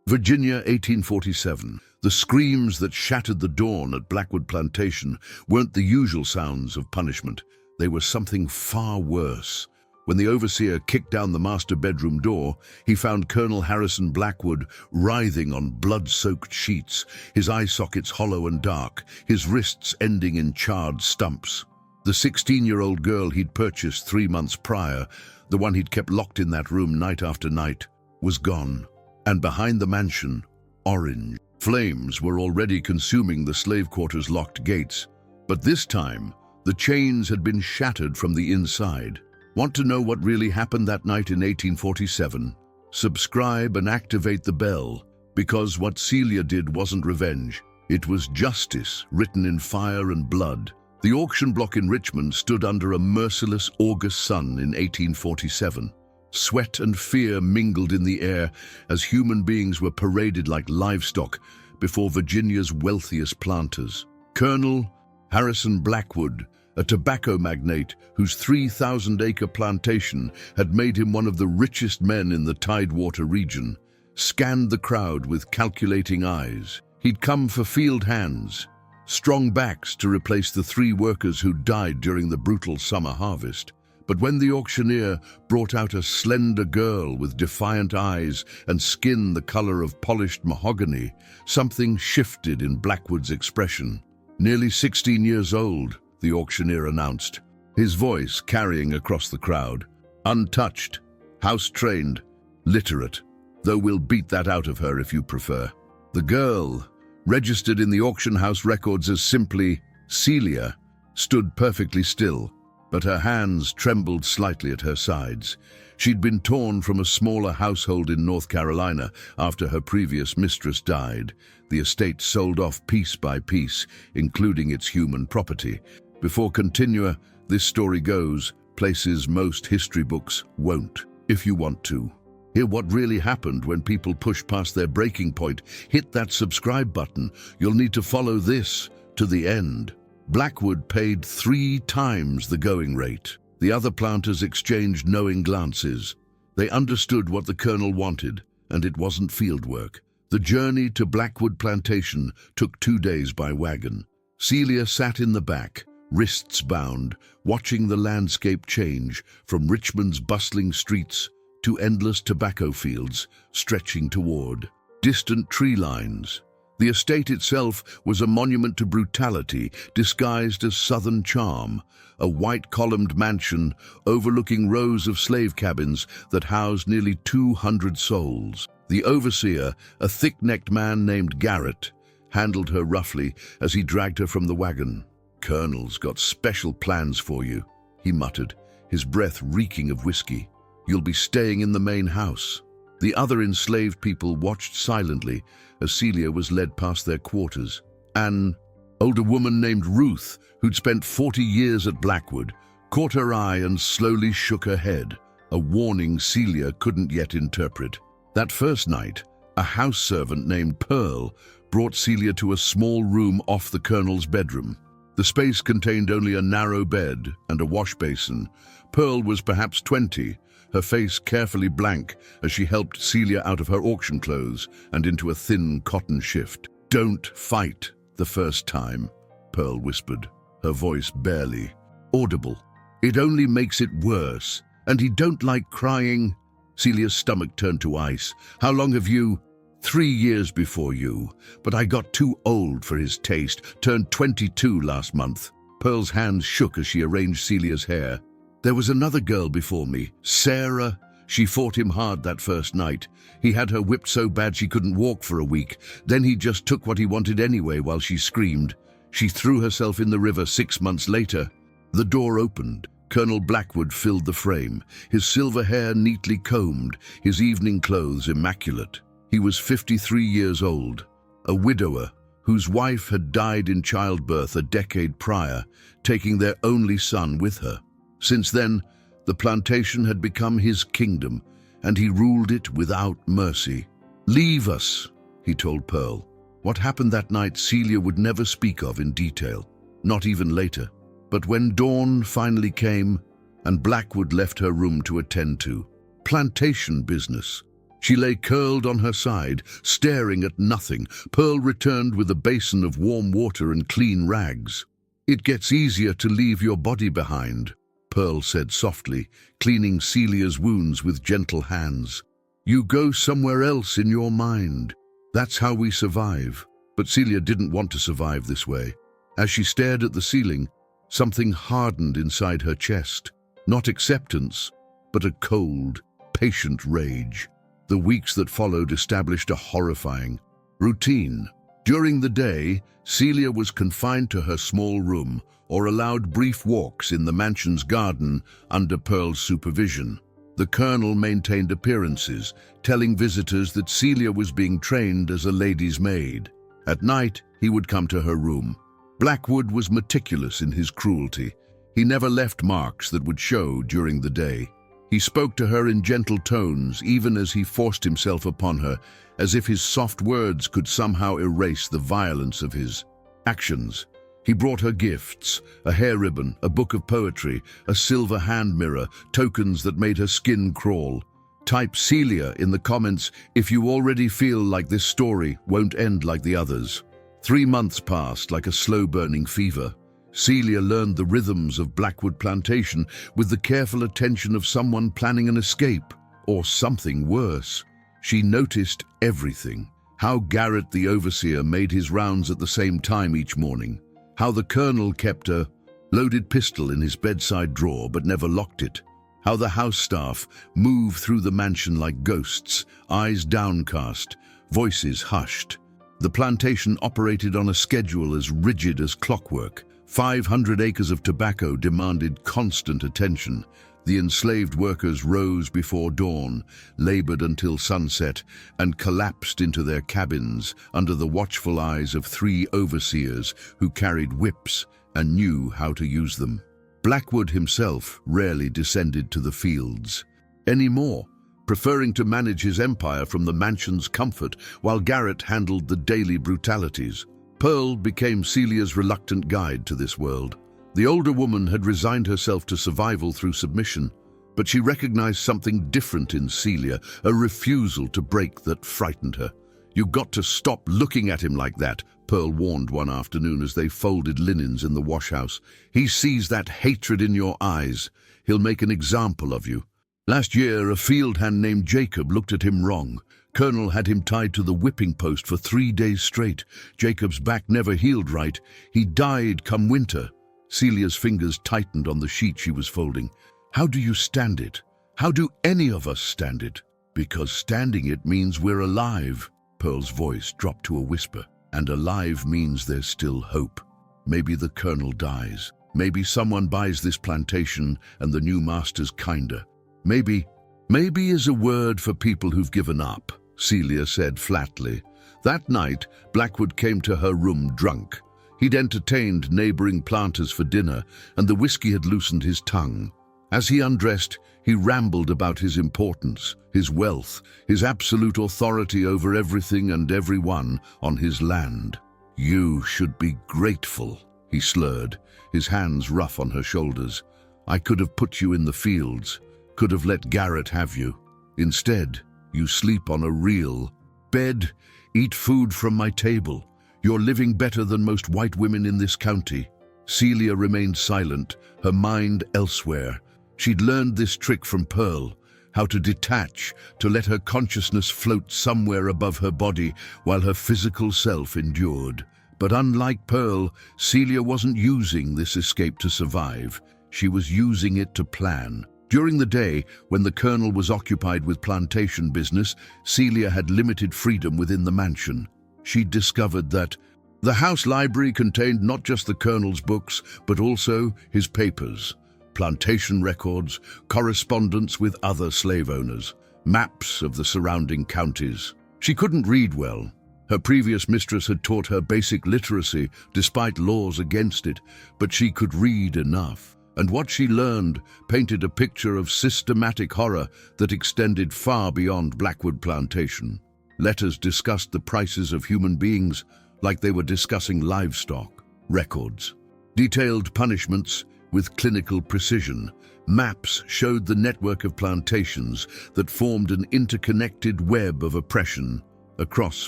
Virginia, 1847. The screams that shattered the dawn at Blackwood Plantation weren't the usual sounds of punishment. They were something far worse. When the overseer kicked down the master bedroom door, he found Colonel Harrison Blackwood writhing on blood-soaked sheets, his eye sockets hollow and dark, his wrists ending in charred stumps. The 16-year-old girl he'd purchased 3 months prior, the one he'd kept locked in that room night after night, was gone. And behind the mansion, orange flames were already consuming the slave quarter's locked gates. But this time, the chains had been shattered from the inside. Want to know what really happened that night in 1847? Subscribe and activate the bell, because what CELIA did wasn't revenge. It was justice written in fire and blood. The auction block in Richmond stood under a merciless August sun in 1847. Sweat and fear mingled in the air as human beings were paraded like livestock before Virginia's wealthiest planters. Colonel Harrison Blackwood, a tobacco magnate whose 3,000-acre plantation had made him one of the richest men in the Tidewater region, scanned the crowd with calculating eyes. He'd come for field hands, strong backs to replace the 3 workers who died during the brutal summer harvest. But when the auctioneer brought out a slender girl with defiant eyes and skin the color of polished mahogany, something shifted in Blackwood's expression. Nearly 16 years old, the auctioneer announced, his voice carrying across the crowd. Untouched, house-trained, literate, though we'll beat that out of her if you prefer. The girl, registered in the auction house records as simply CELIA, stood perfectly still, but her hands trembled slightly at her sides. She'd been torn from a smaller household in North Carolina after her previous mistress died. The estate sold off piece by piece, including its human property. Before continua, this story goes places most history books won't. If you want to hear what really happened when people push past their breaking point, hit that subscribe button. You'll need to follow this to the end. Blackwood paid 3 times the going rate. The other planters exchanged knowing glances. They understood what the colonel wanted, and it wasn't field work. The journey to Blackwood Plantation took 2 days by wagon. CELIA sat in the back, wrists bound, watching the landscape change from Richmond's bustling streets to endless tobacco fields stretching toward distant tree lines. The estate itself was a monument to brutality disguised as Southern charm, a white-columned mansion overlooking rows of slave cabins that housed nearly 200 souls. The overseer, a thick-necked man named Garrett, handled her roughly as he dragged her from the wagon. "Colonel's got special plans for you," he muttered, his breath reeking of whiskey. "You'll be staying in the main house." The other enslaved people watched silently as CELIA was led past their quarters. An older woman named Ruth, who'd spent 40 years at Blackwood, caught her eye and slowly shook her head, a warning CELIA couldn't yet interpret. That first night, a house servant named Pearl brought CELIA to a small room off the colonel's bedroom. The space contained only a narrow bed and a wash basin. Pearl was perhaps 20, her face carefully blank as she helped CELIA out of her auction clothes and into a thin cotton shift. "Don't fight the first time," Pearl whispered, her voice barely audible. "It only makes it worse, and he don't like crying." CELIA's stomach turned to ice. "How long have you—" 3 years before you, but I got too old for his taste, turned 22 last month." Pearl's hands shook as she arranged CELIA's hair. "There was another girl before me, Sarah. She fought him hard that first night. He had her whipped so bad she couldn't walk for a week. Then he just took what he wanted anyway while she screamed. She threw herself in the river 6 months later." The door opened. Colonel Blackwood filled the frame, his silver hair neatly combed, his evening clothes immaculate. He was 53 years old, a widower whose wife had died in childbirth a decade prior, taking their only son with her. Since then, the plantation had become his kingdom, and he ruled it without mercy. "Leave us," he told Pearl. What happened that night CELIA would never speak of in detail, not even later. But when dawn finally came, and Blackwood left her room to attend to plantation business, She lay curled on her side, staring at nothing. Pearl returned with a basin of warm water and clean rags. "It gets easier to leave your body behind," Pearl said softly, cleaning Celia's wounds with gentle hands. "You go somewhere else in your mind. That's how we survive." But Celia didn't want to survive this way. As she stared at the ceiling, something hardened inside her chest. Not acceptance, but a cold, patient rage. The weeks that followed established a horrifying routine. During the day, Celia was confined to her small room or allowed brief walks in the mansion's garden under Pearl's supervision. The colonel maintained appearances, telling visitors that Celia was being trained as a lady's maid. At night, he would come to her room. Blackwood was meticulous in his cruelty. He never left marks that would show during the day. He spoke to her in gentle tones, even as he forced himself upon her, as if his soft words could somehow erase the violence of his actions. He brought her gifts, a hair ribbon, a book of poetry, a silver hand mirror, tokens that made her skin crawl. Type Celia in the comments if you already feel like this story won't end like the others. 3 months passed like a slow-burning fever. Celia learned the rhythms of Blackwood Plantation with the careful attention of someone planning an escape, or something worse. She noticed everything. How Garrett the overseer made his rounds at the same time each morning. How the colonel kept a loaded pistol in his bedside drawer but never locked it. How the house staff moved through the mansion like ghosts, eyes downcast, voices hushed. The plantation operated on a schedule as rigid as clockwork. 500 acres of tobacco demanded constant attention. The enslaved workers rose before dawn, labored until sunset, and collapsed into their cabins under the watchful eyes of 3 overseers who carried whips and knew how to use them. Blackwood himself rarely descended to the fields anymore, preferring to manage his empire from the mansion's comfort while Garrett handled the daily brutalities. Pearl became Celia's reluctant guide to this world. The older woman had resigned herself to survival through submission, but she recognized something different in Celia, a refusal to break that frightened her. "You got to stop looking at him like that," Pearl warned one afternoon as they folded linens in the washhouse. "He sees that hatred in your eyes. He'll make an example of you." Last year, a field hand named Jacob looked at him wrong. Colonel had him tied to the whipping post for 3 days straight. Jacob's back never healed right. He died come winter. Celia's fingers tightened on the sheet she was folding. "How do you stand it? How do any of us stand it?" "Because standing it means we're alive." Pearl's voice dropped to a whisper. "And alive means there's still hope. Maybe the colonel dies. Maybe someone buys this plantation and the new master's kinder. Maybe is a word for people who've given up," Celia said flatly. That night, Blackwood came to her room drunk. He'd entertained neighboring planters for dinner, and the whiskey had loosened his tongue. As he undressed, he rambled about his importance, his wealth, his absolute authority over everything and everyone on his land. "You should be grateful," he slurred, his hands rough on her shoulders. "I could have put you in the fields, could have let Garrett have you. Instead, you sleep on a real bed, eat food from my table. You're living better than most white women in this county." Celia remained silent, her mind elsewhere. She'd learned this trick from Pearl, how to detach, to let her consciousness float somewhere above her body while her physical self endured. But unlike Pearl, Celia wasn't using this escape to survive. She was using it to plan. During the day, when the colonel was occupied with plantation business, Celia had limited freedom within the mansion. She'd discovered that the house library contained not just the colonel's books, but also his papers, plantation records, correspondence with other slave owners, maps of the surrounding counties. She couldn't read well. Her previous mistress had taught her basic literacy, despite laws against it, but she could read enough. And what she learned painted a picture of systematic horror that extended far beyond Blackwood Plantation. Letters discussed the prices of human beings like they were discussing livestock. Records detailed punishments, with clinical precision. Maps showed the network of plantations that formed an interconnected web of oppression across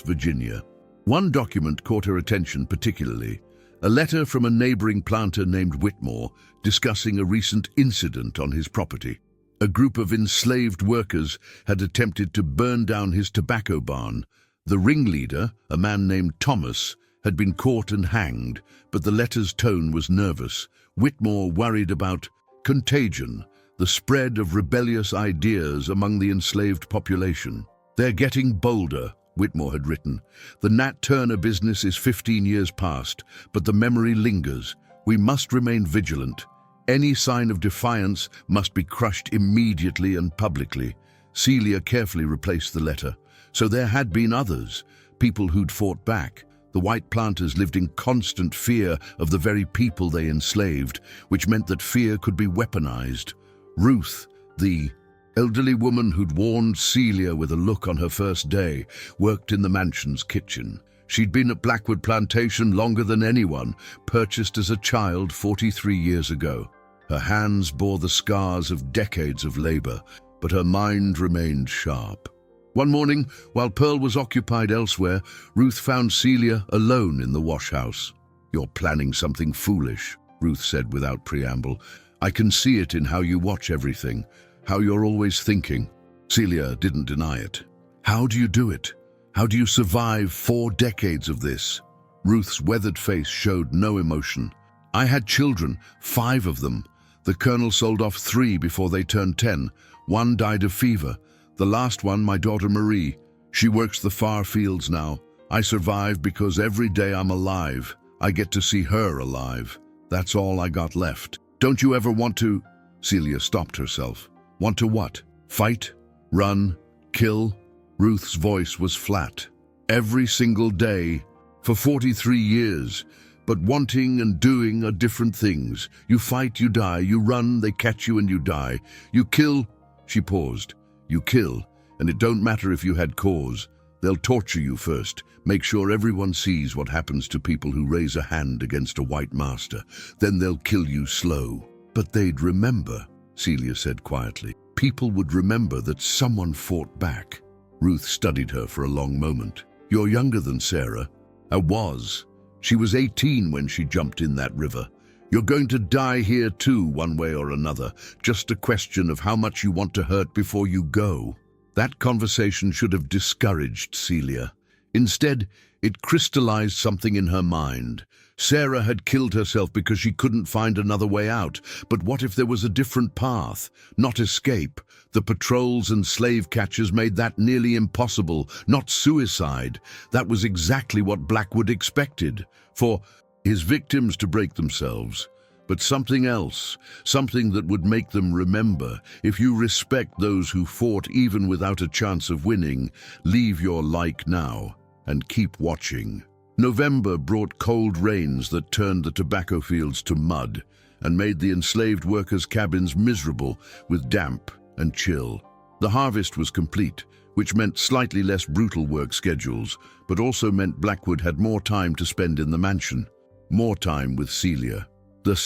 Virginia. One document caught her attention particularly, a letter from a neighboring planter named Whitmore discussing a recent incident on his property. A group of enslaved workers had attempted to burn down his tobacco barn. The ringleader, a man named Thomas, had been caught and hanged, but the letter's tone was nervous. Whitmore worried about contagion, the spread of rebellious ideas among the enslaved population. "They're getting bolder," Whitmore had written. "The Nat Turner business is 15 years past, but the memory lingers. We must remain vigilant. Any sign of defiance must be crushed immediately and publicly." Celia carefully replaced the letter. So there had been others, people who'd fought back. The white planters lived in constant fear of the very people they enslaved, which meant that fear could be weaponized. Ruth, the elderly woman who'd warned Celia with a look on her first day, worked in the mansion's kitchen. She'd been at Blackwood Plantation longer than anyone, purchased as a child 43 years ago. Her hands bore the scars of decades of labor, but her mind remained sharp. One morning, while Pearl was occupied elsewhere, Ruth found Celia alone in the wash-house. "You're planning something foolish," Ruth said without preamble. "I can see it in how you watch everything, how you're always thinking." Celia didn't deny it. "How do you do it? How do you survive 4 decades of this?" Ruth's weathered face showed no emotion. "I had children, 5 of them. The colonel sold off 3 before they turned 10. 1 died of fever. The last one, my daughter Marie. She works the far fields now. I survive because every day I'm alive. I get to see her alive. That's all I got left." "Don't you ever want to—" Celia stopped herself. "Want to what? Fight? Run? Kill?" Ruth's voice was flat. "Every single day, for 43 years. But wanting and doing are different things. You fight, you die. You run, they catch you and you die. You kill—" She paused. "You kill, and it don't matter if you had cause. They'll torture you first, make sure everyone sees what happens to people who raise a hand against a white master. Then they'll kill you slow." "But they'd remember," Celia said quietly. "People would remember that someone fought back." Ruth studied her for a long moment. "You're younger than Sarah." "I was. She was 18 when she jumped in that river. You're going to die here too, one way or another. Just a question of how much you want to hurt before you go." That conversation should have discouraged Celia. Instead, it crystallized something in her mind. Sarah had killed herself because she couldn't find another way out. But what if there was a different path? Not escape. The patrols and slave catchers made that nearly impossible. Not suicide. That was exactly what Blackwood expected. For his victims to break themselves, but something else, something that would make them remember. If you respect those who fought even without a chance of winning, leave your like now and keep watching. November brought cold rains that turned the tobacco fields to mud and made the enslaved workers' cabins miserable with damp and chill. The harvest was complete, which meant slightly less brutal work schedules, but also meant Blackwood had more time to spend in the mansion. More time with Celia. The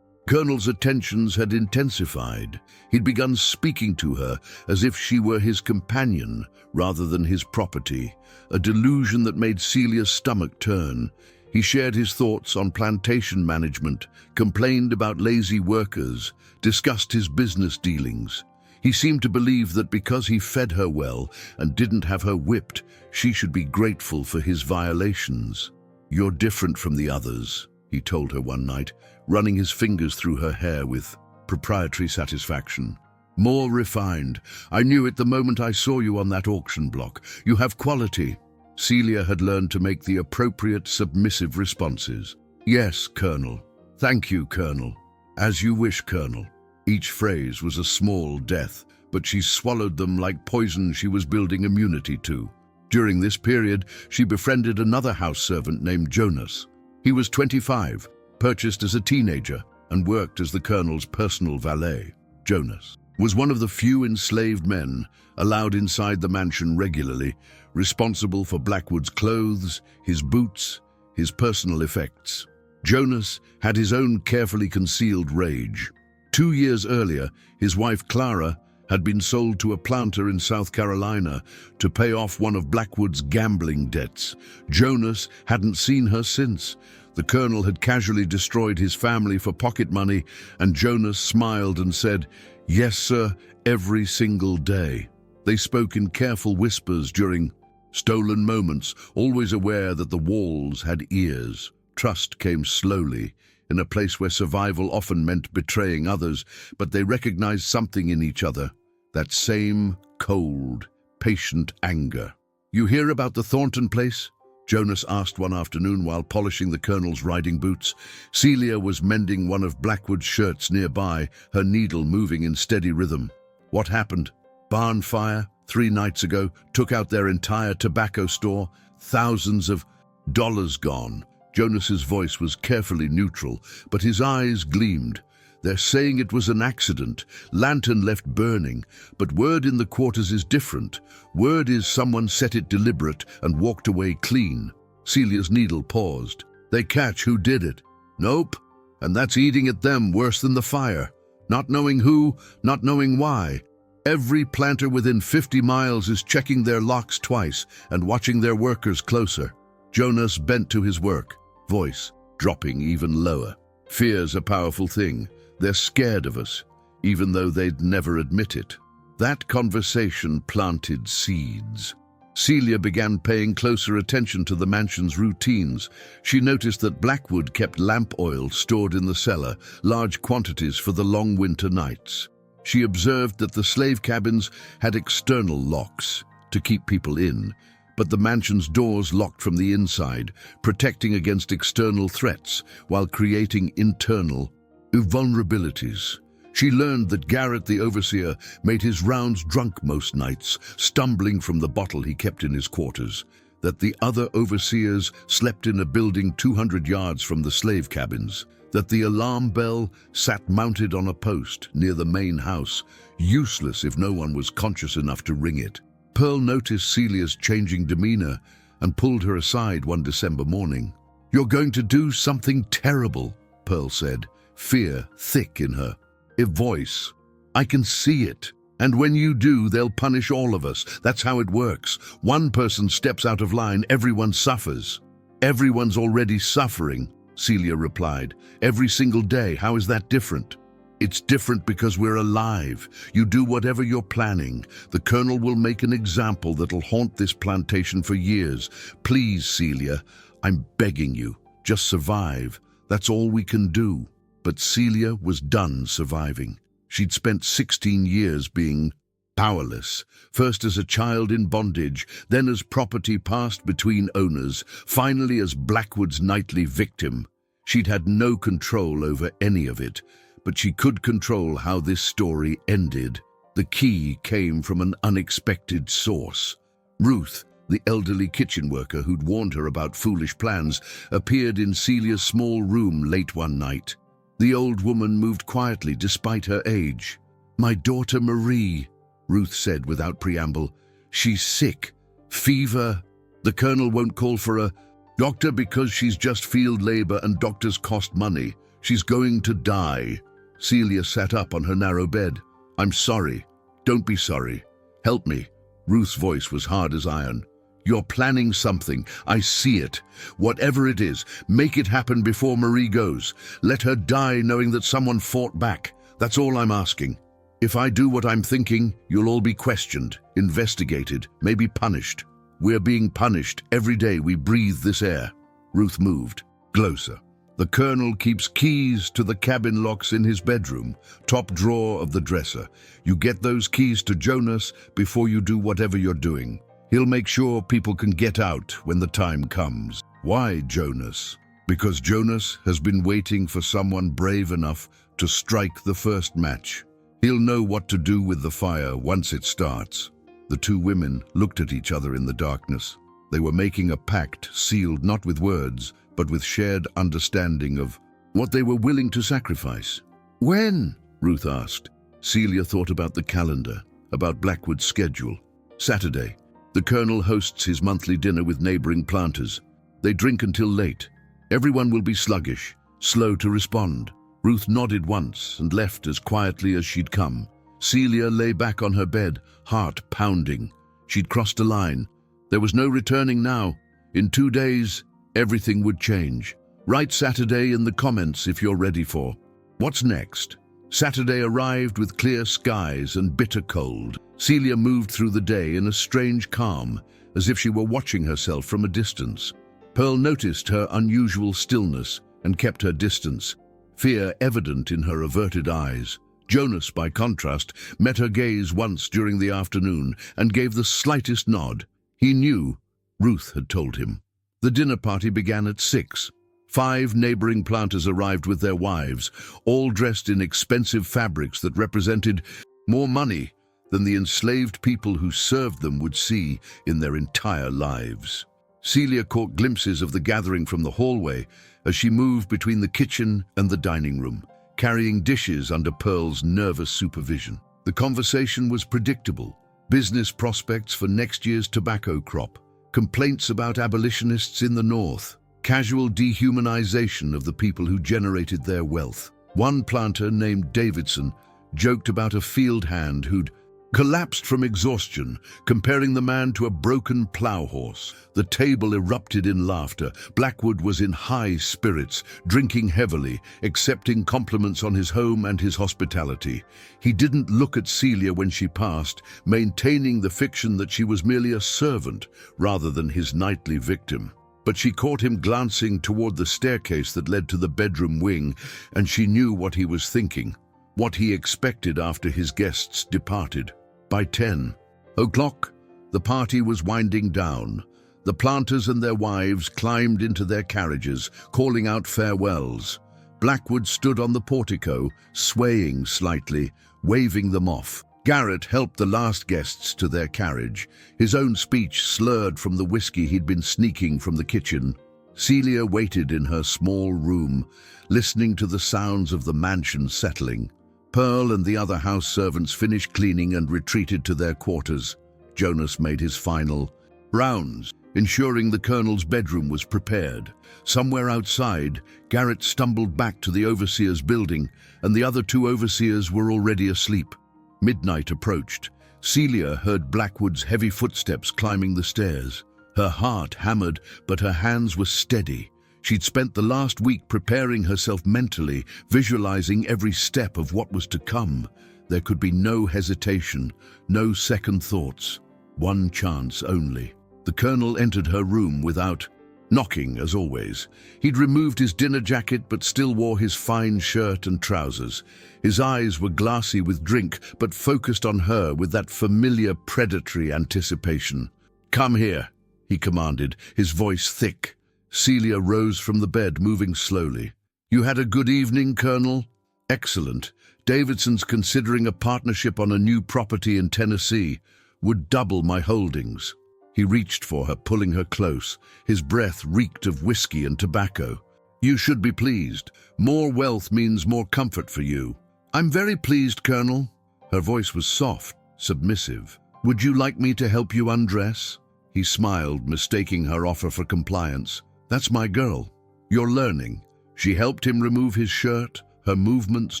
Colonel's attentions had intensified. He'd begun speaking to her as if she were his companion rather than his property, a delusion that made Celia's stomach turn. He shared his thoughts on plantation management, complained about lazy workers, discussed his business dealings. He seemed to believe that because he fed her well and didn't have her whipped, she should be grateful for his violations. "You're different from the others," he told her one night, running his fingers through her hair with proprietary satisfaction. "More refined. I knew it the moment I saw you on that auction block. You have quality." Celia had learned to make the appropriate submissive responses. "Yes, Colonel. Thank you, Colonel. As you wish, Colonel." Each phrase was a small death, but she swallowed them like poison she was building immunity to. During this period, she befriended another house servant named Jonas. He was 25, purchased as a teenager, and worked as the Colonel's personal valet. Jonas was one of the few enslaved men allowed inside the mansion regularly, responsible for Blackwood's clothes, his boots, his personal effects. Jonas had his own carefully concealed rage. 2 years earlier, his wife Clara had been sold to a planter in South Carolina to pay off one of Blackwood's gambling debts. Jonas hadn't seen her since. The colonel had casually destroyed his family for pocket money, and Jonas smiled and said, "Yes, sir, every single day." They spoke in careful whispers during stolen moments, always aware that the walls had ears. Trust came slowly, in a place where survival often meant betraying others, but they recognized something in each other, that same cold, patient anger. "You hear about the Thornton place?" Jonas asked one afternoon while polishing the colonel's riding boots. Celia was mending one of Blackwood's shirts nearby, her needle moving in steady rhythm. "What happened?" "Barn fire, 3 nights ago, took out their entire tobacco store, thousands of dollars gone." Jonas's voice was carefully neutral, but his eyes gleamed. "They're saying it was an accident. Lantern left burning, but word in the quarters is different. Word is someone set it deliberate and walked away clean." Celia's needle paused. "They catch who did it?" "Nope, and that's eating at them worse than the fire. Not knowing who, not knowing why. Every planter within 50 miles is checking their locks twice and watching their workers closer." Jonas bent to his work, voice dropping even lower. "Fear's a powerful thing. They're scared of us, even though they'd never admit it." That conversation planted seeds. Celia began paying closer attention to the mansion's routines. She noticed that Blackwood kept lamp oil stored in the cellar, large quantities for the long winter nights. She observed that the slave cabins had external locks to keep people in, but the mansion's doors locked from the inside, protecting against external threats while creating internal vulnerabilities. She learned that Garrett, the overseer, made his rounds drunk most nights, stumbling from the bottle he kept in his quarters, that the other overseers slept in a building 200 yards from the slave cabins, that the alarm bell sat mounted on a post near the main house, useless if no one was conscious enough to ring it. Pearl noticed Celia's changing demeanor and pulled her aside one December morning. "You're going to do something terrible," Pearl said, fear thick in her voice. "I can see it. And when you do, they'll punish all of us. That's how it works. One person steps out of line, everyone suffers." "Everyone's already suffering," Celia replied. "Every single day. How is that different?" "It's different because we're alive. You do whatever you're planning. The colonel will make an example that'll haunt this plantation for years. Please, Celia, I'm begging you, just survive. That's all we can do." But Celia was done surviving. She'd spent 16 years being powerless, first as a child in bondage, then as property passed between owners, finally as Blackwood's nightly victim. She'd had no control over any of it, but she could control how this story ended. The key came from an unexpected source. Ruth, the elderly kitchen worker who'd warned her about foolish plans, appeared in Celia's small room late one night. The old woman moved quietly despite her age. "My daughter Marie," Ruth said without preamble. "She's sick. Fever. The colonel won't call for a doctor because she's just field labor and doctors cost money. She's going to die." Celia sat up on her narrow bed. "I'm sorry." "Don't be sorry. Help me." Ruth's voice was hard as iron. "You're planning something. I see it. Whatever it is, make it happen before Marie goes. Let her die knowing that someone fought back. That's all I'm asking. If I do what I'm thinking, you'll all be questioned, investigated, maybe punished. We're being punished every day we breathe this air." Ruth moved closer. "The colonel keeps keys to the cabin locks in his bedroom, top drawer of the dresser. You get those keys to Jonas before you do whatever you're doing. He'll make sure people can get out when the time comes." "Why Jonas?" "Because Jonas has been waiting for someone brave enough to strike the first match. He'll know what to do with the fire once it starts." The two women looked at each other in the darkness. They were making a pact sealed not with words, but with shared understanding of what they were willing to sacrifice. "When?" Ruth asked. Celia thought about the calendar, about Blackwood's schedule. "Saturday. The colonel hosts his monthly dinner with neighboring planters. They drink until late. Everyone will be sluggish. slow to respond. Ruth nodded once and left as quietly as she'd come. Celia lay back on her bed, heart pounding. She'd crossed a line. There was no returning now. In 2 days, everything would change. Write Saturday in the comments if you're ready for what's next. Saturday arrived with clear skies and bitter cold. Celia moved through the day in a strange calm, as if she were watching herself from a distance. Pearl noticed her unusual stillness and kept her distance, fear evident in her averted eyes. Jonas, by contrast, met her gaze once during the afternoon and gave the slightest nod. He knew. Ruth had told him. The dinner party began at 6. 5 neighboring planters arrived with their wives, all dressed in expensive fabrics that represented more money than the enslaved people who served them would see in their entire lives. Celia caught glimpses of the gathering from the hallway as she moved between the kitchen and the dining room, carrying dishes under Pearl's nervous supervision. The conversation was predictable. Business prospects for next year's tobacco crop, complaints about abolitionists in the North, casual dehumanization of the people who generated their wealth. One planter named Davidson joked about a field hand who'd collapsed from exhaustion, comparing the man to a broken plow horse. The table erupted in laughter. Blackwood was in high spirits, drinking heavily, accepting compliments on his home and his hospitality. He didn't look at Celia when she passed, maintaining the fiction that she was merely a servant rather than his nightly victim. But she caught him glancing toward the staircase that led to the bedroom wing, and she knew what he was thinking, what he expected after his guests departed. By 10 o'clock, the party was winding down. The planters and their wives climbed into their carriages, calling out farewells. Blackwood stood on the portico, swaying slightly, waving them off. Garrett helped the last guests to their carriage, his own speech slurred from the whiskey he'd been sneaking from the kitchen. Celia waited in her small room, listening to the sounds of the mansion settling. Pearl and the other house servants finished cleaning and retreated to their quarters. Jonas made his final rounds, ensuring the colonel's bedroom was prepared. Somewhere outside, Garrett stumbled back to the overseer's building, and the other 2 overseers were already asleep. Midnight approached. Celia heard Blackwood's heavy footsteps climbing the stairs. Her heart hammered, but her hands were steady. She'd spent the last week preparing herself mentally, visualizing every step of what was to come. There could be no hesitation, no second thoughts. One chance only. The colonel entered her room without knocking, as always. He'd removed his dinner jacket but still wore his fine shirt and trousers. His eyes were glassy with drink but focused on her with that familiar predatory anticipation. "Come here," he commanded, his voice thick. Celia rose from the bed, moving slowly. "You had a good evening, Colonel?" "Excellent. Davidson's considering a partnership on a new property in Tennessee. Would double my holdings." He reached for her, pulling her close. His breath reeked of whiskey and tobacco. "You should be pleased. More wealth means more comfort for you." "I'm very pleased, Colonel." Her voice was soft, submissive. "Would you like me to help you undress?" He smiled, mistaking her offer for compliance. "That's my girl. You're learning." She helped him remove his shirt, her movements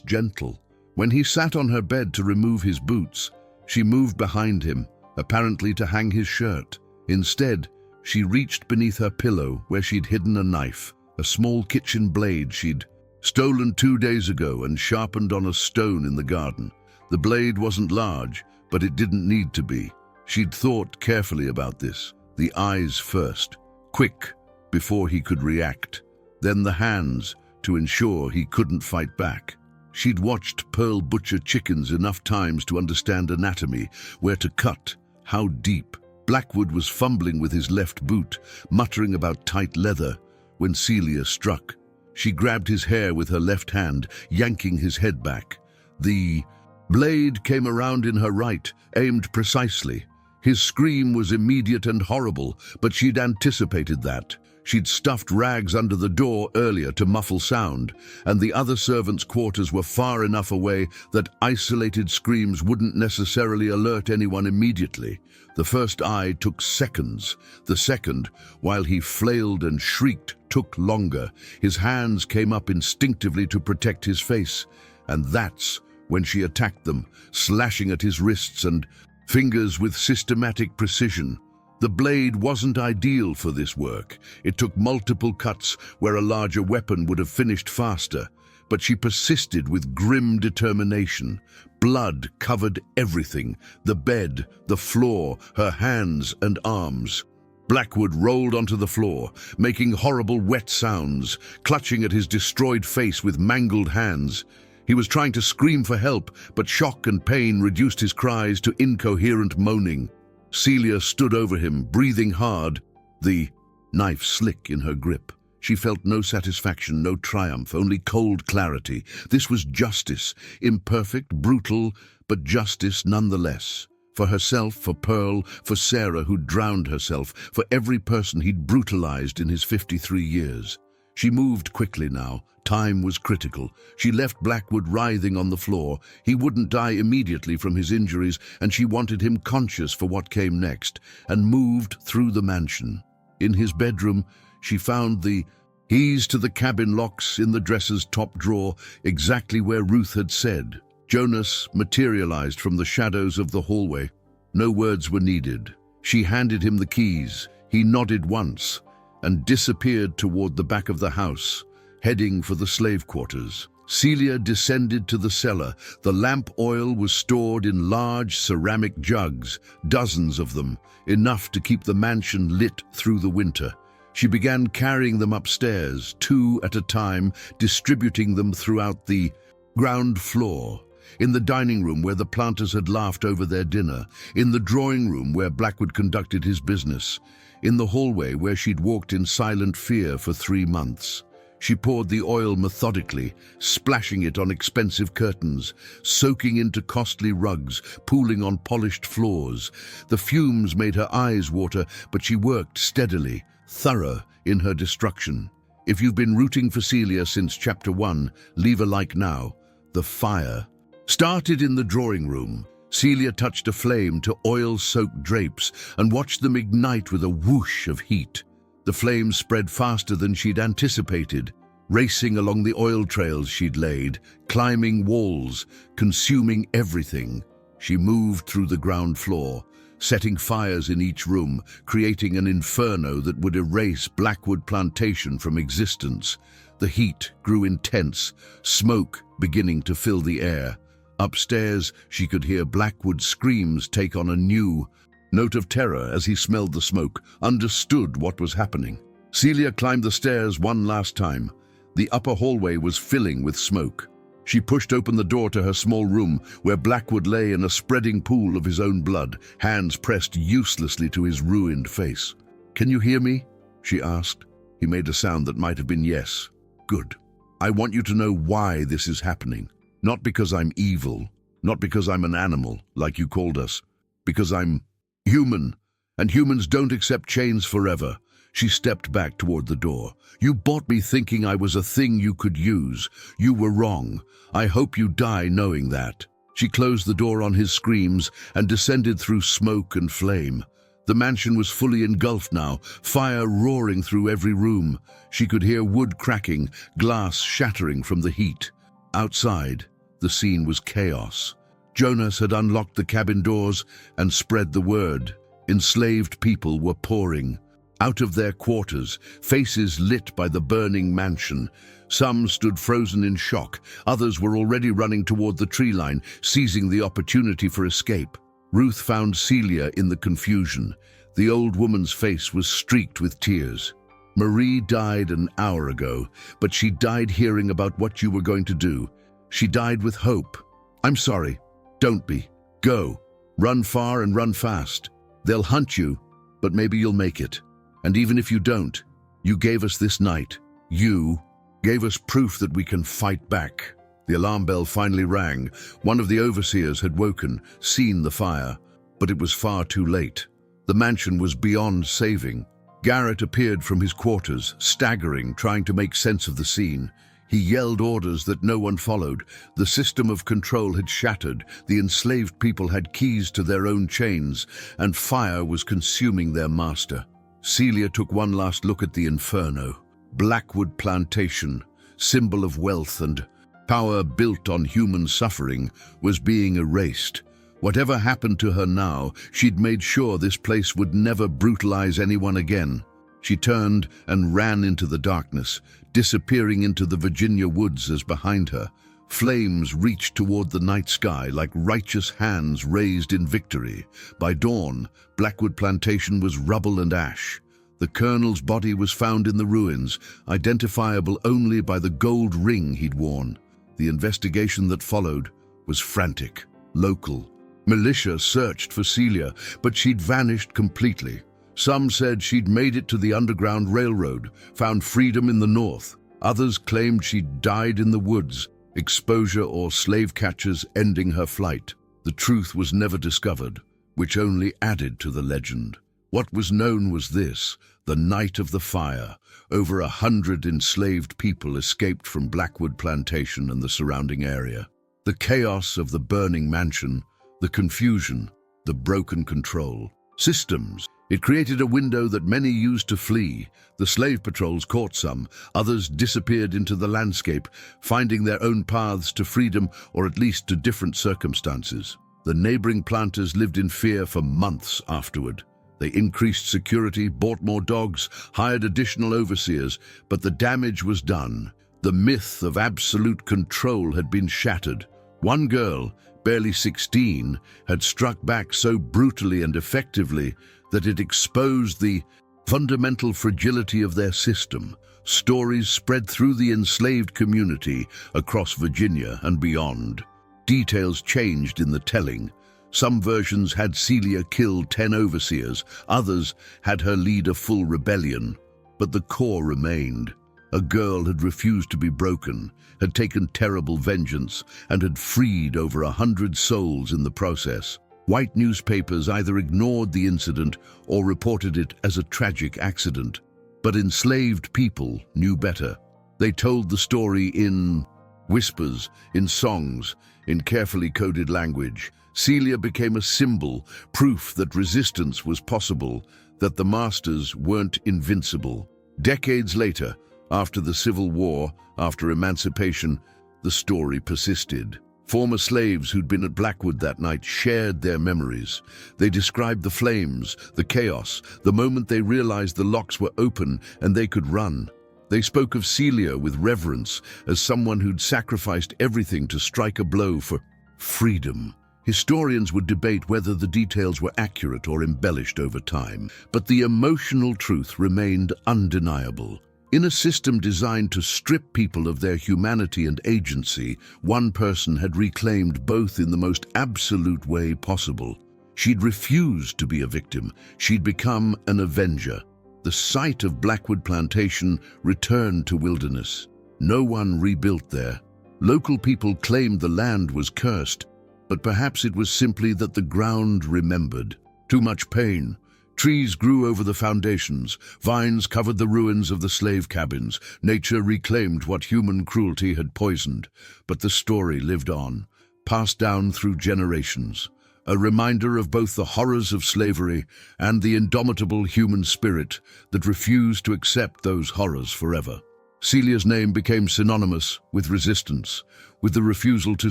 gentle. When he sat on her bed to remove his boots, she moved behind him, apparently to hang his shirt. Instead, she reached beneath her pillow where she'd hidden a knife, a small kitchen blade she'd stolen 2 days ago and sharpened on a stone in the garden. The blade wasn't large, but it didn't need to be. She'd thought carefully about this. The eyes first, quick, before he could react. Then the hands, to ensure he couldn't fight back. She'd watched Pearl butcher chickens enough times to understand anatomy, where to cut, how deep. Blackwood was fumbling with his left boot, muttering about tight leather, when Celia struck. She grabbed his hair with her left hand, yanking his head back. The blade came around in her right, aimed precisely. His scream was immediate and horrible, but she'd anticipated that. She'd stuffed rags under the door earlier to muffle sound, and the other servants' quarters were far enough away that isolated screams wouldn't necessarily alert anyone immediately. The first eye took seconds. The second, while he flailed and shrieked, took longer. His hands came up instinctively to protect his face, and that's when she attacked them, slashing at his wrists and fingers with systematic precision. The blade wasn't ideal for this work. It took multiple cuts where a larger weapon would have finished faster, but she persisted with grim determination. Blood covered everything: the bed, the floor, her hands and arms. Blackwood rolled onto the floor, making horrible wet sounds, clutching at his destroyed face with mangled hands. He was trying to scream for help, but shock and pain reduced his cries to incoherent moaning. Celia stood over him, breathing hard, the knife slick in her grip. She felt no satisfaction, no triumph, only cold clarity. This was justice, imperfect, brutal, but justice nonetheless. For herself, for Pearl, for Sarah, who'd drowned herself, for every person he'd brutalized in his 53 years. She moved quickly now. Time was critical. She left Blackwood writhing on the floor. He wouldn't die immediately from his injuries, and she wanted him conscious for what came next, and moved through the mansion. In his bedroom, she found the keys to the cabin locks in the dresser's top drawer, exactly where Ruth had said. Jonas materialized from the shadows of the hallway. No words were needed. She handed him the keys. He nodded once and disappeared toward the back of the house, heading for the slave quarters. Celia descended to the cellar. The lamp oil was stored in large ceramic jugs, dozens of them, enough to keep the mansion lit through the winter. She began carrying them upstairs, 2 at a time, distributing them throughout the ground floor. In the dining room where the planters had laughed over their dinner, in the drawing room where Blackwood conducted his business, in the hallway where she'd walked in silent fear for 3 months. She poured the oil methodically, splashing it on expensive curtains, soaking into costly rugs, pooling on polished floors. The fumes made her eyes water, but she worked steadily, thorough in her destruction. If you've been rooting for Celia since Chapter 1, leave a like now. The fire started in the drawing room. Celia touched a flame to oil-soaked drapes and watched them ignite with a whoosh of heat. The flames spread faster than she'd anticipated, racing along the oil trails she'd laid, climbing walls, consuming everything. She moved through the ground floor, setting fires in each room, creating an inferno that would erase Blackwood Plantation from existence. The heat grew intense, smoke beginning to fill the air. Upstairs, she could hear Blackwood's screams take on a new note of terror as he smelled the smoke, understood what was happening. Celia climbed the stairs one last time. The upper hallway was filling with smoke. She pushed open the door to her small room, where Blackwood lay in a spreading pool of his own blood, hands pressed uselessly to his ruined face. "Can you hear me?" she asked. He made a sound that might have been yes. "Good. I want you to know why this is happening. Not because I'm evil, not because I'm an animal, like you called us, because I'm human, and humans don't accept chains forever." She stepped back toward the door. "You bought me thinking I was a thing you could use. You were wrong. I hope you die knowing that." She closed the door on his screams and descended through smoke and flame. The mansion was fully engulfed now, fire roaring through every room. She could hear wood cracking, glass shattering from the heat. Outside, the scene was chaos. Jonas had unlocked the cabin doors and spread the word. Enslaved people were pouring out of their quarters, faces lit by the burning mansion. Some stood frozen in shock. Others were already running toward the tree line, seizing the opportunity for escape. Ruth found Celia in the confusion. The old woman's face was streaked with tears. "Marie died an hour ago, but she died hearing about what you were going to do. She died with hope. I'm sorry. Don't be. Go. Run far and run fast. They'll hunt you, but maybe you'll make it. And even if you don't, you gave us this night. You gave us proof that we can fight back." The alarm bell finally rang. One of the overseers had woken, seen the fire, but it was far too late. The mansion was beyond saving. Garrett appeared from his quarters, staggering, trying to make sense of the scene. He yelled orders that no one followed. The system of control had shattered. The enslaved people had keys to their own chains, and fire was consuming their master. Celia took one last look at the inferno. Blackwood Plantation, symbol of wealth and power built on human suffering, was being erased. Whatever happened to her now, she'd made sure this place would never brutalize anyone again. She turned and ran into the darkness, disappearing into the Virginia woods as behind her. Flames reached toward the night sky like righteous hands raised in victory. By dawn, Blackwood Plantation was rubble and ash. The colonel's body was found in the ruins, identifiable only by the gold ring he'd worn. The investigation that followed was frantic, local. Militia searched for CELIA, but she'd vanished completely. Some said she'd made it to the Underground Railroad, found freedom in the north. Others claimed she'd died in the woods, exposure or slave catchers ending her flight. The truth was never discovered, which only added to the legend. What was known was this: the night of the fire. Over 100 enslaved people escaped from Blackwood Plantation and the surrounding area. The chaos of the burning mansion, the confusion, the broken control systems. It created a window that many used to flee. The slave patrols caught some, others disappeared into the landscape, finding their own paths to freedom or at least to different circumstances. The neighboring planters lived in fear for months afterward. They increased security, bought more dogs, hired additional overseers, but the damage was done. The myth of absolute control had been shattered. One girl, barely 16, had struck back so brutally and effectively that it exposed the fundamental fragility of their system. Stories spread through the enslaved community across Virginia and beyond. Details changed in the telling. Some versions had CELIA kill 10 overseers, others had her lead a full rebellion. But the core remained. A girl had refused to be broken, had taken terrible vengeance, and had freed over 100 souls in the process. White newspapers either ignored the incident or reported it as a tragic accident. But enslaved people knew better. They told the story in whispers, in songs, in carefully coded language. CELIA became a symbol, proof that resistance was possible, that the masters weren't invincible. Decades later, after the Civil War, after emancipation, the story persisted. Former slaves who'd been at Blackwood that night shared their memories. They described the flames, the chaos, the moment they realized the locks were open and they could run. They spoke of CELIA with reverence, as someone who'd sacrificed everything to strike a blow for freedom. Historians would debate whether the details were accurate or embellished over time, but the emotional truth remained undeniable. In a system designed to strip people of their humanity and agency, one person had reclaimed both in the most absolute way possible. She'd refused to be a victim. She'd become an avenger. The site of Blackwood Plantation returned to wilderness. No one rebuilt there. Local people claimed the land was cursed, but perhaps it was simply that the ground remembered. Too much pain. Trees grew over the foundations, vines covered the ruins of the slave cabins, nature reclaimed what human cruelty had poisoned. But the story lived on, passed down through generations, a reminder of both the horrors of slavery and the indomitable human spirit that refused to accept those horrors forever. CELIA's name became synonymous with resistance, with the refusal to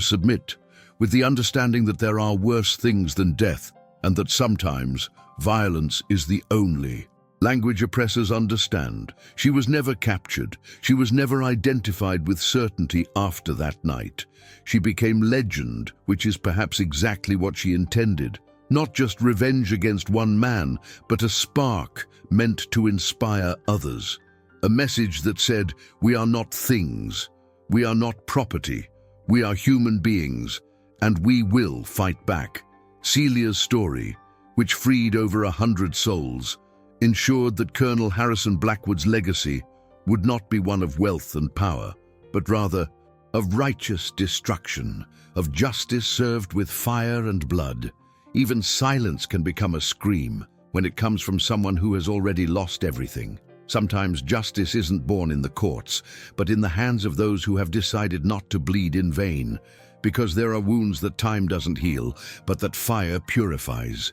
submit, with the understanding that there are worse things than death, and that sometimes violence is the only. Language oppressors understand. She was never captured. She was never identified with certainty after that night. She became legend, which is perhaps exactly what she intended. Not just revenge against one man, but a spark meant to inspire others. A message that said, we are not things, we are not property, we are human beings, and we will fight back. CELIA's story, which freed over 100 souls, ensured that Colonel Harrison Blackwood's legacy would not be one of wealth and power, but rather of righteous destruction, of justice served with fire and blood. Even silence can become a scream when it comes from someone who has already lost everything. Sometimes justice isn't born in the courts, but in the hands of those who have decided not to bleed in vain, because there are wounds that time doesn't heal, but that fire purifies.